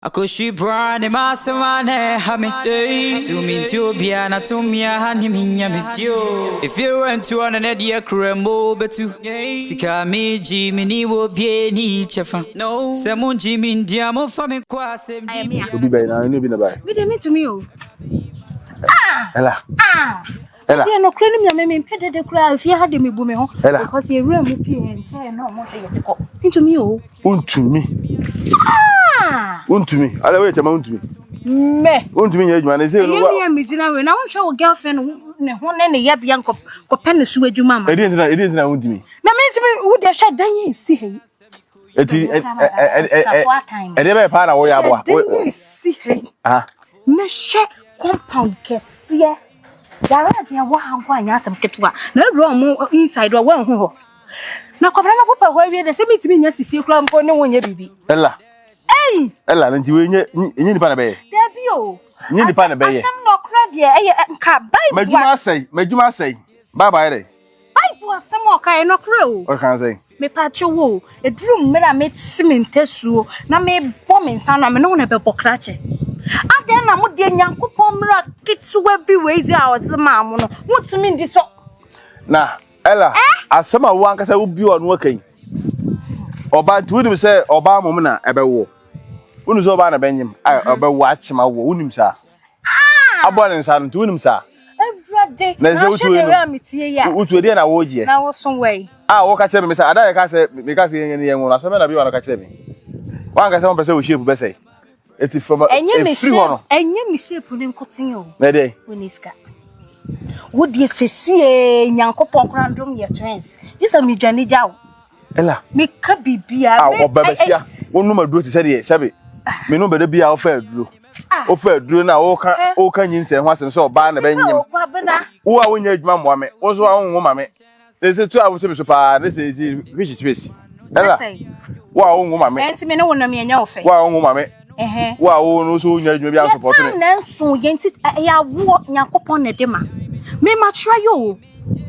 Akoshi brand masamane hame Sumi tubia na tumia hani minyame If you went to an edia krembo betu Sika miji mini wo bie ni chefa Semun jimi ndiamo fame kwa semdi Obi bay na ni bi na bay Me dey me to me o Ela Yeah, no crane me me pede de kura if you had me bu me ho because you room me pie nche na omo dey yeko into me o untumi ala we chama untumi me untumi nya adwuma na say no wa me gina we na won hwe wo girlfriend ne ho ne ya bia nko pen so adwuma ma edi ntina untumi na me ntimi wo de hwe dan si he eti edi be pa na wo ya aboa si he me hwe compound kese Yara dia wa hanko anya asem ketwa na ro mo inside wa wan ho na kwabra na papa ho wie de se mitimi nya sisi kura mpo ne wonya bibi ela nti we nye nipa na be Debi o nye nipa na be ye asem no kura de nka bible majuma asai bye dey bible asem o kai no kura o kan say me pa chewo eduru mmera me simentesuo na me bom nsa na me no na be bokrache Agya na mo de Nyankopon mra kitwa bi we di a odze maamu no mutumi ndi so na ela asema wo ankasa wo bi onu akan oba tunim se oba mom na ebewo unu so oba na benyim obewo achima wo unim sa abone nsa no tunim sa every day na se utu edi na wo je na wo so we wo ka kire me se ada ka se me ka se yen yen wo asema na bi wo ka kire me wo ankasa mo pese wo shape be say eti from free hono enye me shape ni nkotin o na dey woniska wo die sesie Nyankopon krandom ye twins disa mi dwane jawo ela me ka bibia obabasia wonu maduro ti se dey sebe me no bede bia o fa duro na o ka nyinse ho asem so oba na benyim wo a wonya adwuma mo ame wo so a wonwo mame na se tu a wo se so pa na se fish space ela wo a wonwo mame enti me no wona me anya ofe wo a wonwo mame wa wo no so nya adwuma bia support me na nso yenti ya wo Nyankopon na dema me ma try yo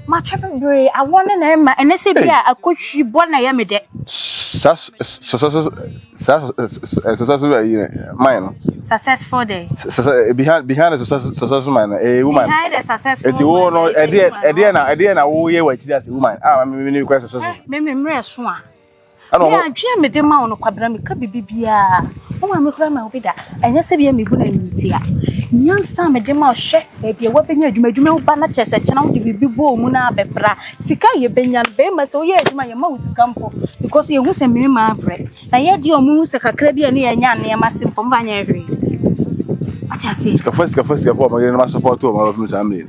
ma try bre awon na ma enese bia akohwi bo na ya me de mine successful day behind the successful man woman behind the successful eti wo no ede na wo ye wa chidi as woman me ni kwa successful me mre so a ya dwe me de ma wono kwabra me ka bibia o ma me kura ma obi da enye se bia me bu na ntia nyansa me de ma hwe e bia wa benya adwuma ba na chese chena wo de bibi bo mu na abebra sika ye benya be ma se wo ye adwuma ye ma wo sika mpo because ye hu se me ma abre na ye de o mu hu se kakra bia ne ye nya ne ma simpo mba nya hwe ati ase sika for ma ye na support o ma of family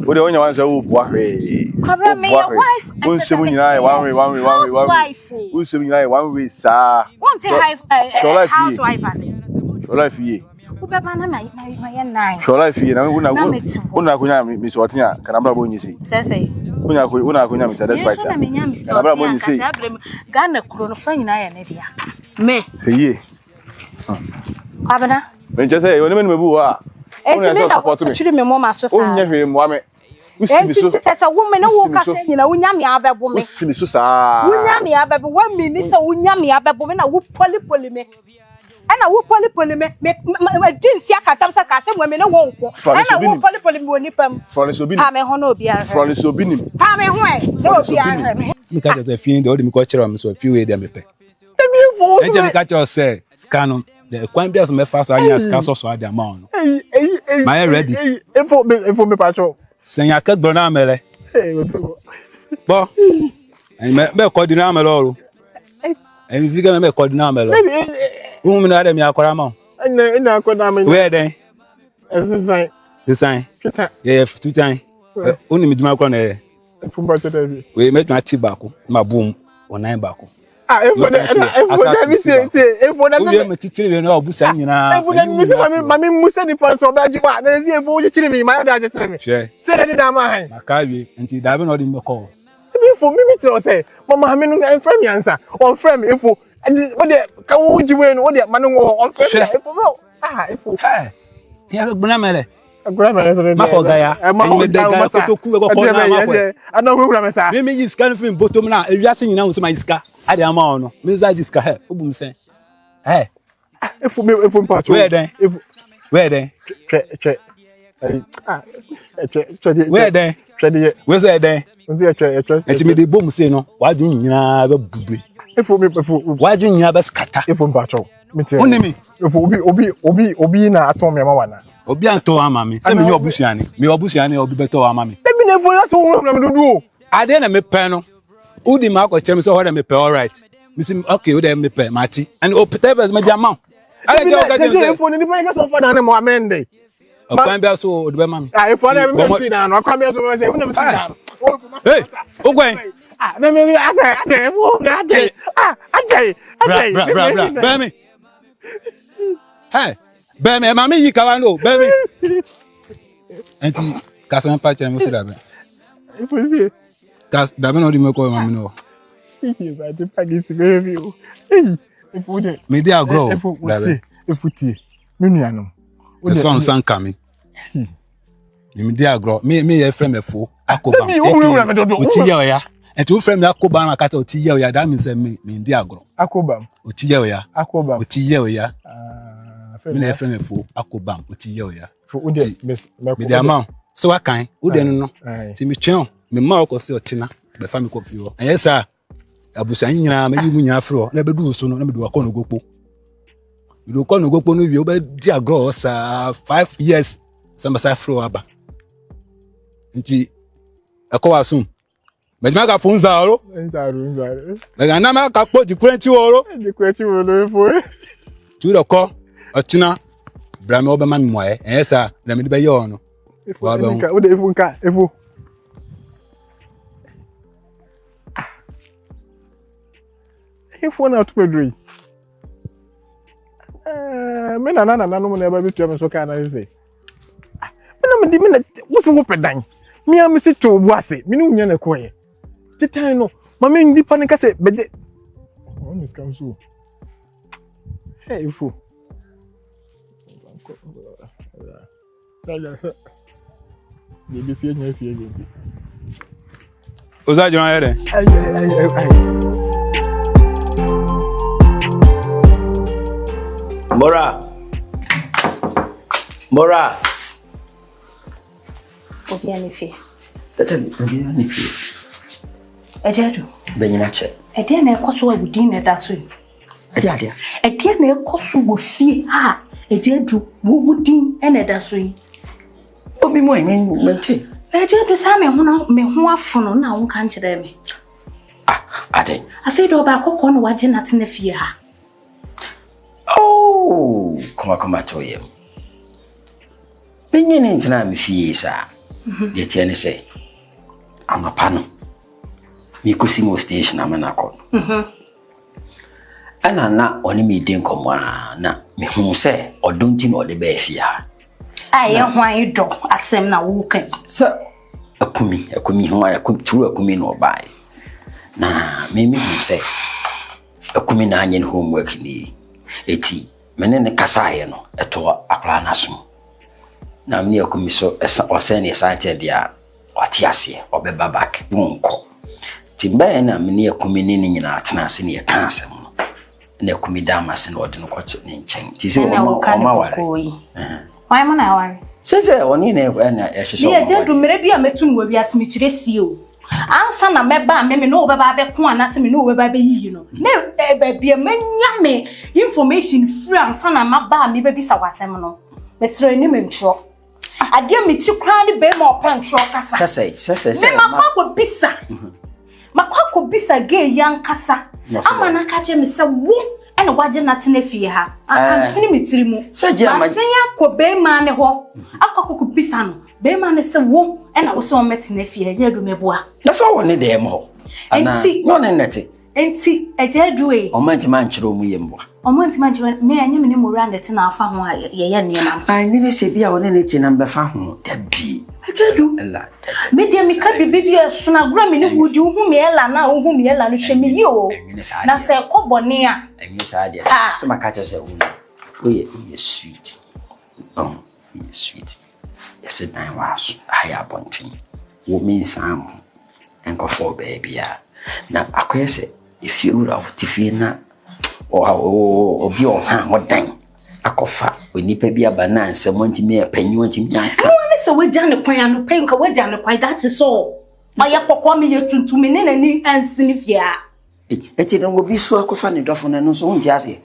wo de wonya wan se wo bo ahwe kwabra me your wife won se mu nyina one way won se mu nyina one way sa won say housewife ase your life ye ubeba na my nine your life ye na una kunya mi so otia kana bra bo nyisi sese una kunya mi sada spice na me nya mi so otia Ghana kuro no fa nyina ya ne dia me ye kwabena me je say woni me mebu wa una so support me chiri me mo ma so sa onya hwe mo ame usimi so sese woman na wo ka se nyina wo nya me abebo me usimi so sa wo nya me abebo wa mi ni se wo nya me abebo me na wo poli me ana wo poli me jinsi akatam sa ka se mo me na wo nko ana wo poli me woni pam Florence obi pa me ho na obi ahwe Florence obi nim pa me ho na obi ahwe me ka just feel the me ko kire am so feel we dey me pe temi fo e je me ka just say scan the kwan bia so me fast anya scan so ade amount my ready info me pacho senya ka gboro na mele bo me ko di na mele oro en figa me ko di na mele mi na dem ya kwara ma ina akoda me we den design yeah two time oni mi duma ko na fumba tete bi we me tuna ti bako ma boom onan bako info da mi say info da we me titire na obusa nyina info da mi say mami musa di fanso ba jiwa na say info wo titire mi ma da titire mi say da da ma han makawi nti da be no di me call info mi tell say mama me no friend me answer on friend info what the ka wo jiwe no what the manu on friend info info ya gbona mele Grandma is ma ko gaya me de gaya ko to ku we ko na ma ko ana hu grandma sa me yi scan film bottom na ewiase nyina wo se ma iska ade ama ono me za iska he obum sen If we patch. Where then? Where then? Where then? Where's that then? And me the boom say no. Why didn't you have a booby? Why didn't you have a scatter? If we patch. Only me. If Obi na atom ya mawana. Obi anto amami. Say me obusiani. Me obusiani obi beto amami. Let me never that's what I'm do. I didn't me pen. Udi ma ko chem so me pay all right. Me say okay, udi me pay machi. And o pete me jama. I let you get phone ni pa so for na mo amende. Okwan bia so odi be mami. Ah, if one me see na, okwan bia so say, we never see na. Hey, okwan. Ah, na me ate. Bra. Bami. Hey, Bami, mami yi kawa no, Bami. Enti kasan pa chere mo si da be. If we see. Das da be no di me ko mami no. I dey forget to be you. Hey, if we dey. Me dey agro. If we see. Me nuanom. The phone san kami. Me dey agro. Me ye frame efo akoba. Oti ye oya. Enti wo frame akoba na kata oti ye oya. That means me dey agro. Akoba. Oti ye oya. Akoba. Oti ye oya. Me na frame efo akoba. Oti ye oya. Me dey amount. So what kind? Who dey no? Ti me twen. Me ma o ko se otina. Be fa me kofi wo. En yes sir. Abusan nyina me yu nya afro. Na be du so no na me do Akono gopo. You don't call no go no you be dia gross 5 years some say flow aba nti ekowa sum me ma ka fun za oro me ga na ma ka po di kwenti oro fo tu do ko otina bra me oba ma mi moye esa na me de be ye ono wa ba o de efu na to pedro me na no mo na ba bitu am so ka na say me na wo so wo pedan me am se to bu ase me no nya na ko ye titan no ma me ndi pa ne ka se bede on is come so hey fu Baby see nya see again Osaa jona here Mora. Obiani fi. Tata obiani fi. Ejedu. Benyina che. Ede na ekoso agudi na da so. Ade. Ede na ekoso wo fi ha. Ejedu wo gudi na da so yi. Omi mo mente. Ejedu sa me ho afono na wo kan kire me. Ah, ade. Afi do ba kokko no waje na tena fi ha. Oh, koma toyem. Benyine ntina me fie sa. Ye tiene say. Amapano. Mi kusimo station amanako. Ana na oni mi den komwa na me hu say odonti no de ba fia. Aye hwan do asem na wo kan. Sa akumi ho turu akumi no bai. Na me hu say akumi na anyen homework ni. Eti menene kasaye no eto akra naso na me akumi so ose ne sante dia otiase obeba back wonko timba na me akumi ni nyina atena ase ne ka asem no na akumi dama se no ode no kwache ne nchen ti se o ma ware why mo na ware se oni na ehyeso ye jedu mere bia metun wo bia simi kire sie o ansa na meba me no beba be ko anase me no beba be yiyi no na bia manya me information free ansa na maba me be bisa wasem no mesro ni mentro ade me ti kra ni be ma opantro kasa sese me makwa bisa ge yan kasa amana ka je me se wo ene waje na tena fie ha akansini metiri mu masenya ko be ma ne ho akwa bisa no be ma ne se wo ena wo so metena fie ye do meboa that's all one dey mo enti no ne nete enti ejedu e omanti manchiro mu yembo omanti manchiro me anya me ne mo rande tena afa ho ye niam ai me se bia wona ne tena mbefa ho dabi ejedu ela me dia me ka bibi suna gura me ne wudi hu me ela na hu me ela no hwe me yi o na se ko bone a emi sa dia se makacha se we sweet we sweet yes na was higher bonting wo me sam enko for baby ya na akoyese if you would have tifina obi o ha wodan akofa onipa bi abana nsem ntimi apanyi ntimi anka no ne se wagya ne kwan no pen ka wagya ne kwan that is all oya kokko me yetuntumi ne nani ansini fia eti no obi so akofa ne dofo no so hunti ase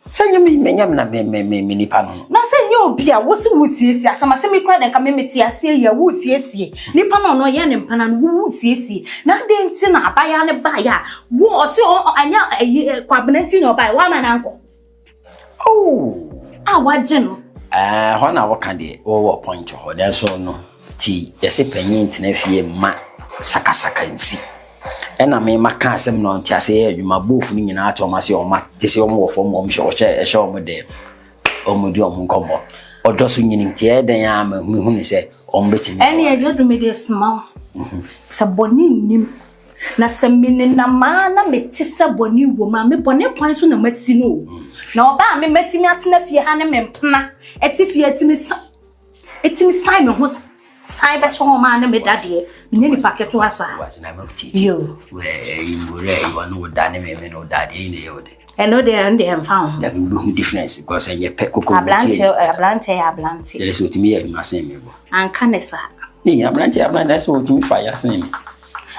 sanya me menyam na me nipa no na sanya obi a wosi wosiesie asama se me kura den ka me meti ase ya wosiesie nipa no ye ne mpana no wosiesie na de nti na abaya ne baya wo se anya kwabnanti no baya wa mananko wagye no ho na woka de wo point ho den so no ti yesi panyin ntena fie ma sakasaka nsi ena me maka asem no nti ase adwuma bofu ni nyina ato ma se o ma ti se o mo fo mo hwe o mo de o mo di o mo nkomo odo so nyini nti e den ya ma hu ni se o mo betimi eni eje do me de small saboni nim na semine na mana meti saboni wo ma me bone kwan so na mati no na oba me metimi atena fie ha ne me mpna eti fie etimi sai me ho sai ba cho ma na me dade me ni packet to asa yo we imure you no dane me no dade ine yo de eno de and dem found that we do difference because enye pe kokko ablante there is otimi ya ma sen me bo an kanesa ni ablante so otimi fa ya sen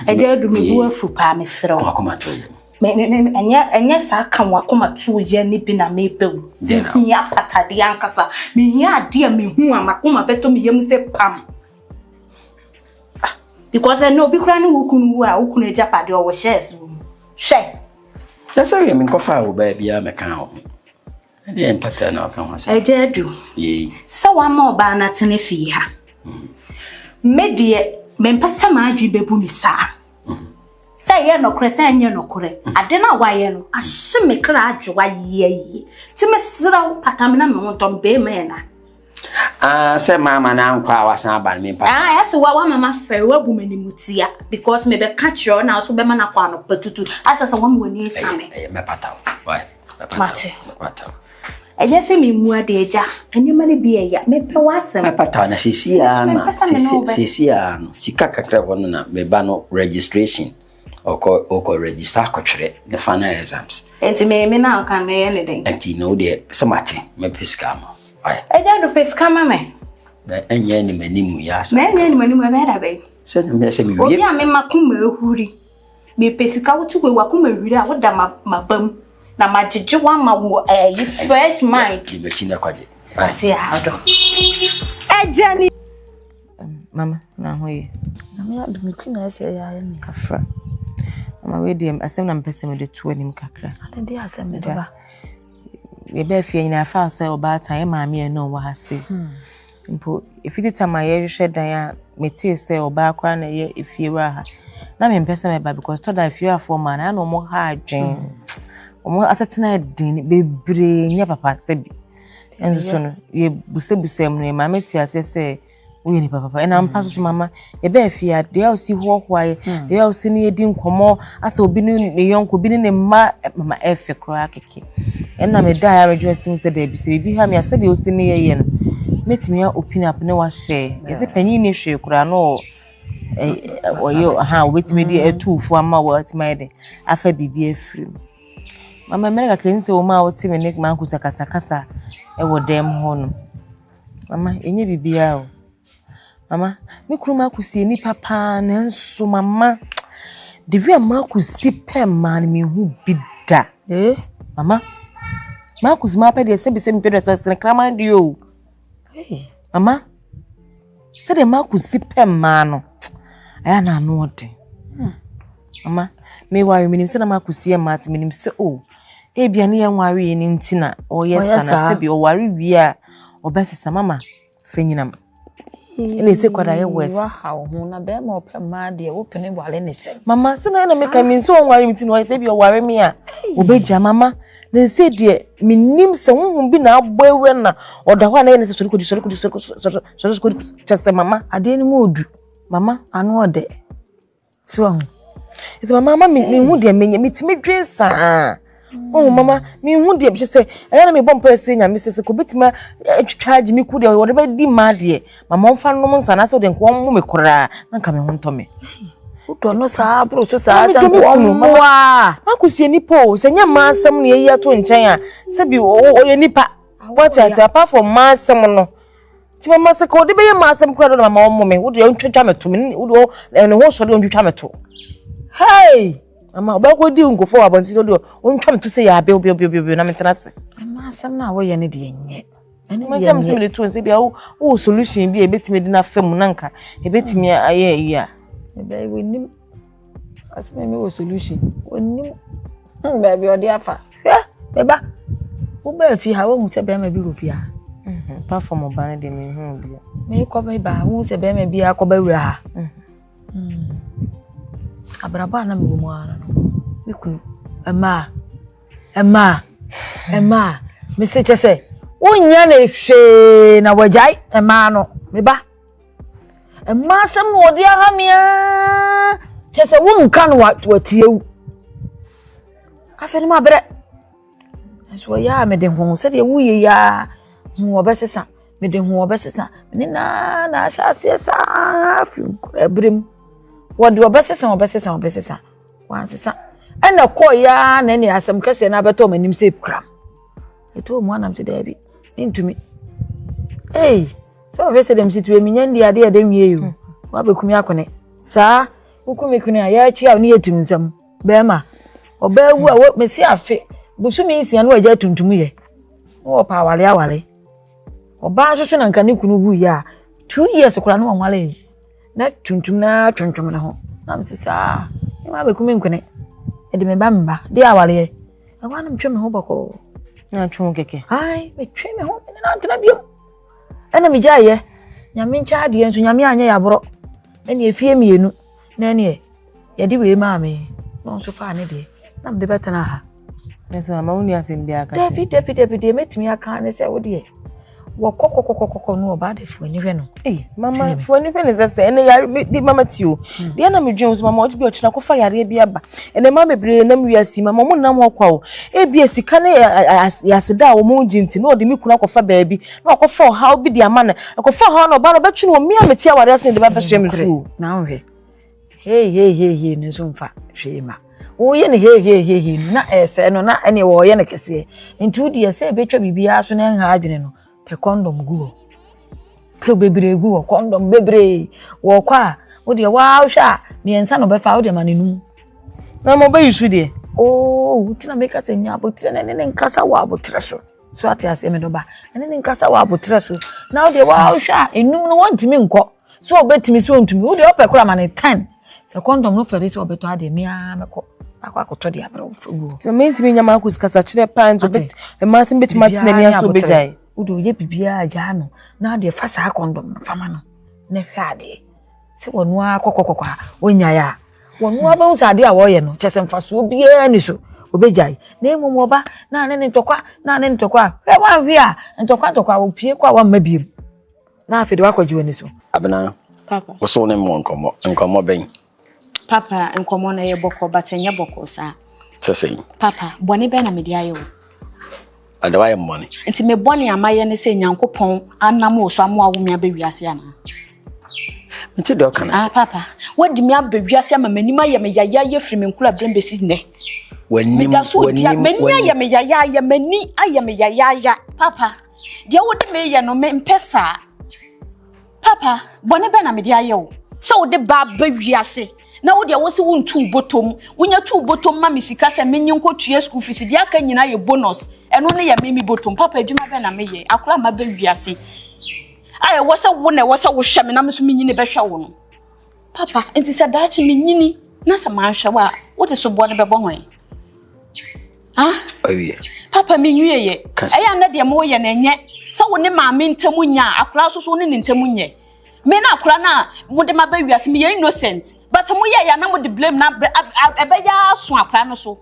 eje du me bu afu pa me sero akoma to ye enya sa kan wakoma to ye ni bi na me pewu ya patade ankasa me hia ade me hu amakoma beto me yem se pam because no bi kura ni wukunu a wukunu eja pade o wo shares hwe that's how me kofa wo ba bia me kan ho e empata na kan ho sa eje du ye sa wa ma oba na tene fi ha me de me mpasa ma adwi bebu mi sa say ye no kre say nye no kre ade na wa ye no ahye me kra adwa ye ti me sira patamina me wontom be me na say mama na nkwa wasan ba me pa yes wa mama fe wa bu manimutia because me be catch you na so be ma na kwa no patutu asa sa wa me wani esame me pataw why me pataw eje se me mu ade eja eni ma ne bi eya me pe wasem me pataw na sisia no sika kakra wono na me ba no registration oko register ko twere the final exams enti me na kan na ye ne den enti no de samate me piska mo eja do piska ma me na enye ni manimu ya sa na enye ni manimu e da be se me se mi wie obi a me makuma ehuri me pesika wotu we wakuma ehuri a woda mabam na majeje wa ma wo you fresh mind ki be china kwaje ati ado eja ni mama na hoye na me adumiti na ese ya ni kafra mama we dem asem na mpese me de to anim kakra ade de asem me de ba we be fie nyina fa say oba tan ma me no wa hase mpo ifiti tama ye hwe dan a meti say oba akwa na ye ifie wa ha na me mpese me ba because to da ifie afo ma na no mo ha adwen omo asetena din bebre nya papa sebi enzo so no ye busebusem no ma meti ase say we ni papa na mpa so mama ye be fia de a osi hohwaye de a osi ni edi nkomo asa obi ni yonko bi ni mama efe kro akeke na me da ya rejoicing say de bi se bi ha me asa de osi ni ye no metimi a opinion up ne wa share ye se panyin ni hwe kra no oyo ha obetimi de atufu ama wa atima de afa bibi afiri mama me ga kense o ma otimi ne ma nkusa kasa e wo dem ho no mama enye bibia o mama me kuruma kusie ni papa na nso mama de wi ama kusi pema na me hu bida mama ma kusi ma pa de se bi se mi pedo se krama de o mama se de ma kusi pema no aya na no ode mama me wa mi nim se na ma kusi e ma se mi nim se o e bia ne yan ware ni ntina o yesa na se bi o ware wi a obesisa mama fenyinam ene se kwada ye wes wa ha ho na be ma opema de wo pene wale ne se mama se na me ka min se on ware mi tin o se bi o ware mi a obeja mama na se de minim se honhom bi na abo ewre na oda ho na ye ne se sorikodi chese mama ade ni mu odu mama anu ode so ho ise mama mi hu de menye mitimi dwen sa oh mama mi hu de bi se eya na me bom pa se nya me se ko bitima charge mi ku de wo de ba di ma de mama onfa no nsa na so de nko mo me kora na nka me hu ntome Uto no sa bro so sa asem wa akusie nipo se nya masem ne yi ato nchen a se bi oye nipa what I say apart from masem no ti mama se ko de be masem kura do mama wo me wo de ntwetwa meto me wo de ne ho so de ntwetwa meto hey mama ba ko di nkofo abonti do ntwa meto se ya be na metrase masem na wo ye ne de nye ene de me to nse bia wo solution bi e betime di na fam nanka e betime aye yi a ebe we nim aseme me wo solution onim baby odi afa beba wo ba fi ha wo hu se be ma bi ro fi ha platform oba de me hu bia me ko ba ba hu se be ma bi akoba wura ha abraba na me wo mu ana me kunu ema me se chese wonya na hwe na wajai ema no me ba ema sam no odi aha mia chese wo nka no watiewu afeni ma bre so ya me de hu se de wuye ya hu obesesa me de hu obesesa me na asase sa fi ebrem wodi obesesa wansesa ena ko ya na ne asem kase na beto manim se kram eto mo anam se da bi ntumi so obese dem situ mi nyandi ade de nwie yo wa bekumi akone sa ukumi kuni ya chi a ne yetim nsam be ma oba wu a me si afe busumi isia no agya tuntum ye wo pa awale oba so na nka ne kunu wu ya 2 years kura no wanwale na tuntum na ho na me sa ma bekumi nkune ede me ba mba de awale ye awa na mtwe me ho bako na twon keke ai me twe me ho na ntena biom ena me gyaye nyame ncha ade enso nyame anya ya boro ene efie mienu na ene ye de we ma me no so fa ne de na me de betana ha nso mama uni asimbia aka depi metimi aka ne se wo de wo kokokokokoko no ba de fu ni hwe no mama fu ni hwe ne se ene ya di mama tio de na me dwen so mama obi ochina ko fa yare bi aba ene mama bebre na me wiasi mama mo nam hokwa o bi esika ne yaseda wo mo ginti no de mi kuna ko fa baabi na ko fa ha obi di ama na ko fa ha no ba no betwe no mi ameti aware asen de ba fa hwe me fu na hwe hey ne so mfa hwe ma wo ye ne he na ese no na ene wo ye ne kese ntu di ese betwa bibia so na nha adwene no pe condom guo pe bebre guo condom bebre wo kwa wo de wa hwa miensa no be fa wo de manenu na mo ba yisu de tina meka se nya abotire ne nkasa wa abotire so ati ase me do ba ne nkasa wa abotire so na wo de wa hwa enum no wontimi nko so obetimi so ontumi wo de opekura mane 10 se condom no fere so obeto ade mia meko akwakoto de abro fugu so mentimi nyama akusikasa kire panzo bet emasim bet matina ni aso bejai udo ye bibia agya no na de fa sa condom no fama no ne hwe ade se wonu akokokokwa onya ya wonu aba usade a wo ye no chese mfa so bia ni so obejai na emu oba na ne ntokwa hwe wan hwe a ntokwa wo pie kwa wa mabiem na afede wakwaji wani so abena papa wo so ne mo nkomo ben papa nkomo na ye boko batenya boko sa tese papa boni be na media yo adawa ye money nti me boni amaye ne se nyankopon anam oso amo awumia be wiase ana nti do kana papa wadi mi abewiase ama manima ye me yaya ye firi me nkula brembe si ne wanim mani ya me yaya mani aye me yaya papa dia wodi me ye no me mpesa papa boni be na media yo se wodi ba bewiase na wo de wo se wontu botom wonya tu botom ma misika se menye nkotue school fees dia ka nyina ye bonus eno ne ya memi botom papa adwuma be na meye akora ma be wiase aye wo se wo na wo se wo hwe me na meso menyini be hwe wo no papa enti se daachi menyini na se ma hwe wa wo de so bo ne be bo hwan oye papa menwie ye aya na de mo ye na enye se wo ne ma me ntamu nya akora so ne ntamu nye me na akora na wo de ma be wiase me ye innocent but mo ye ya na mo de blame na ebe ya so akra no so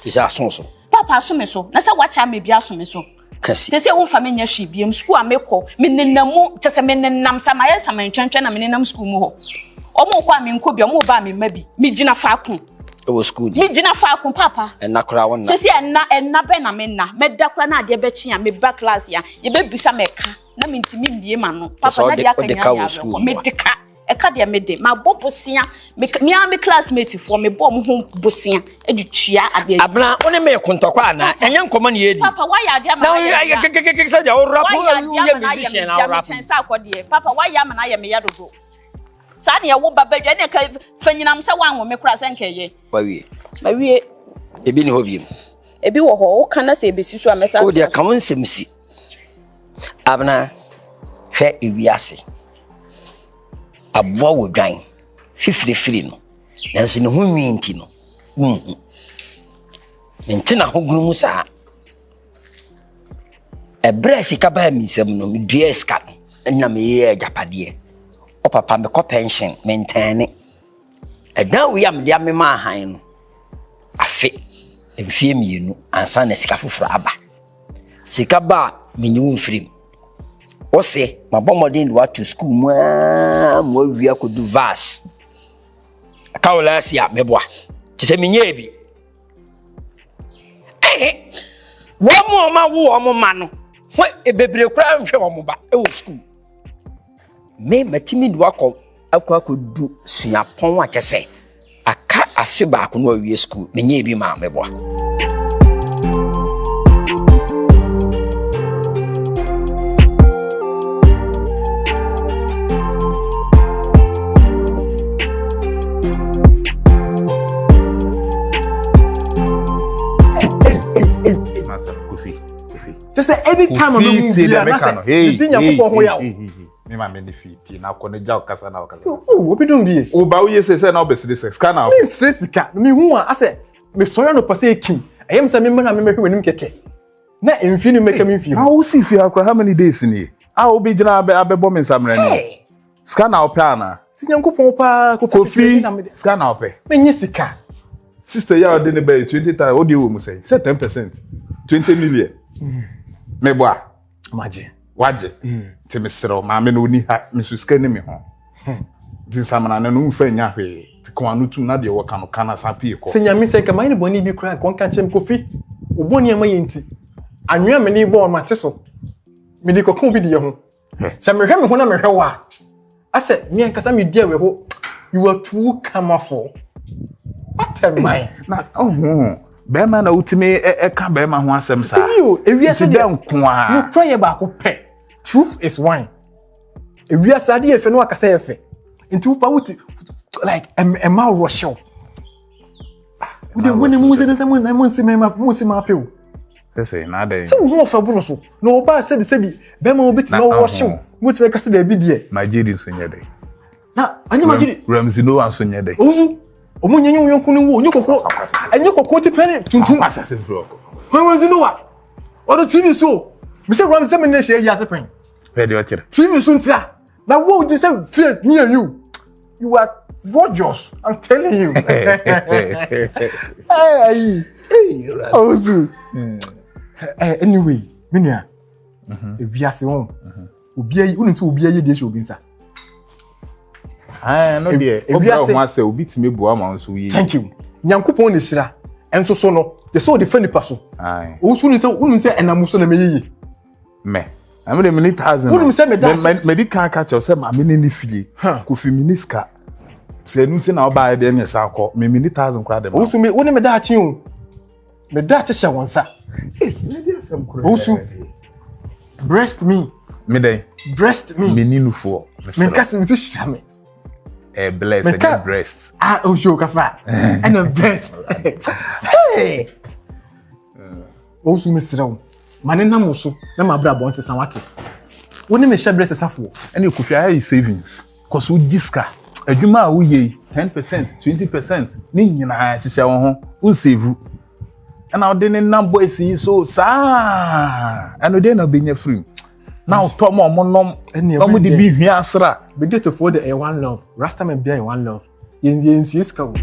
ti ja so papa so me so na se wacha me bia so me so kasi se wo fa me nya hwe biem school amekọ me nenamu te se me nenam samaye saman twentwe na me nenam school mu ho omo kwa me nko bia omo ba me mabi me gina fa akon e wo school me gina fa akon papa na kora wonna se enna be na me na me da kora na ade be chi a me back class ya ye be bisa me ka na me ntimi bie ma no papa na dia kan ya me deka ka de me de ma bo bosia me am classmate for me bo mo ho bosia e de tua ade abna one me kontokwa ana enye nkoma ne yedi papa why ya de ma ya say ya rap you musician na rap papa why ya na ya me ya dodo sa ne wo baba dwa ne ka fanyinam se wan wo me kura se nkeye ma wie ebi ni hobiem ebi wo ho wo kana se ebesi so amesa o de ka won semsi abna hwe ewiase aboa wo dwan fifiri no nanso ne ho nwinti no mentina ho gunu mu saa ebre sika ba mi sem no dua ska na me ye japade o papa me ko pension mentane edan we am dia me ma han no afi emfie mienu ansa na sika foforo aba sika ba menyu mfrim o se mabomodin do to school mo wi akodu vas akawla sia meboa tise menye bi wo mo ma no ho ebebre kura nhwe wo ba e wo school me matimi do akodu suapon a kese aka afi ba ko no wi school menye bi ma meboa Just say anytime I'm going to the thing you put on here. Me ma me fi na ko ne ja okasa na okasa. Oh, obi don be. O ba wo ye say na obesi this scan na. Me stress sika. Me hu a say me sori no pase ekim. Ayem say me na me hwe wenim keke. Na emfi ni make me fi. How we see fi akwa how many days ni? Ah obi gina abebo me nsamra ni. Scan na opa na. Ti nyankopon pa kofi scan na opa. Me nyi sika. Sister ya ode ne be 20,000 odi wo mu say 10%. 20 million. Me boa. Maje. Waje. Ti me sero ma me no ni ha me su scan ni me ho. Din samana na no mfa nya hwe. Ti ko anu tu na de wo kanu kana sapi ko. Se nyame se ka mine boni bi kra kon ka chem kofi. Oboni ama yenti. Anwea me ni bo ma teso. Me di kokon bi de ho. Se me hwe me ho na me hwe wa. Ase me ankasa me dia we ho. You are too colorful. What am I? Na be ma na utime e ka be ma ho asem sa. Ewiase de nko a. No cry ba ko pe. Truth is wine. Ewiase ade efe no akasa efe. Nti wo pa wuti like a ma rusho. We dey when mu se dey mu na mu se ma pe o. Say na dey. So wo fa buru so. No ba se bi be ma obeti no rusho. Wuti be kasa da bi die. Nigeria so nya dey. Na anya Nigeria. Ramzi no an so nya dey. Omo nyenye yonku ni wo nyokoko anyokoko ti pere tuntum assassin flow when you know what odo TV so me say ram say me na share ya sepen pay the watcher TV so ntia na wo dey say face me and you are gorgeous I'm telling you hey Ozu anyway menua e biase won obi ayi ununtu obi ayi dey show bi nsa no dear. Obiase obi time bua ma nso yi. Thank you. Nyankopon ne sira. Enso so no. The so de fani paso. Ai. O so ni se unun se enamuso na meyiyi. Me. Am de many 1000. Unun se me that. Me di kan catch say ma me ni fie. Ko fi miniska. Se nu ti na oba de nya sa akọ. Me 1000 kwa de. O so me woni me da achi o. Me da achi sha wonsa. Me di asem kura. O so breast me. Me dey. Breast me. Me ninu fo. Me kasi me sha me. Bless and breast. Oh, show kafa. And a breast. Hey. Also, Mr. Round. Manina Mosu, na my brother wants to what. When me share breast safo, and you could share savings. Cause we diska. A juma we 10%, 20%. Ni na sisha won ho save. And our den number is so sa. And then no be free. Now talk more nom the be here asra. Be get to for the one love. Rasta me be one love. Yen yen si ska.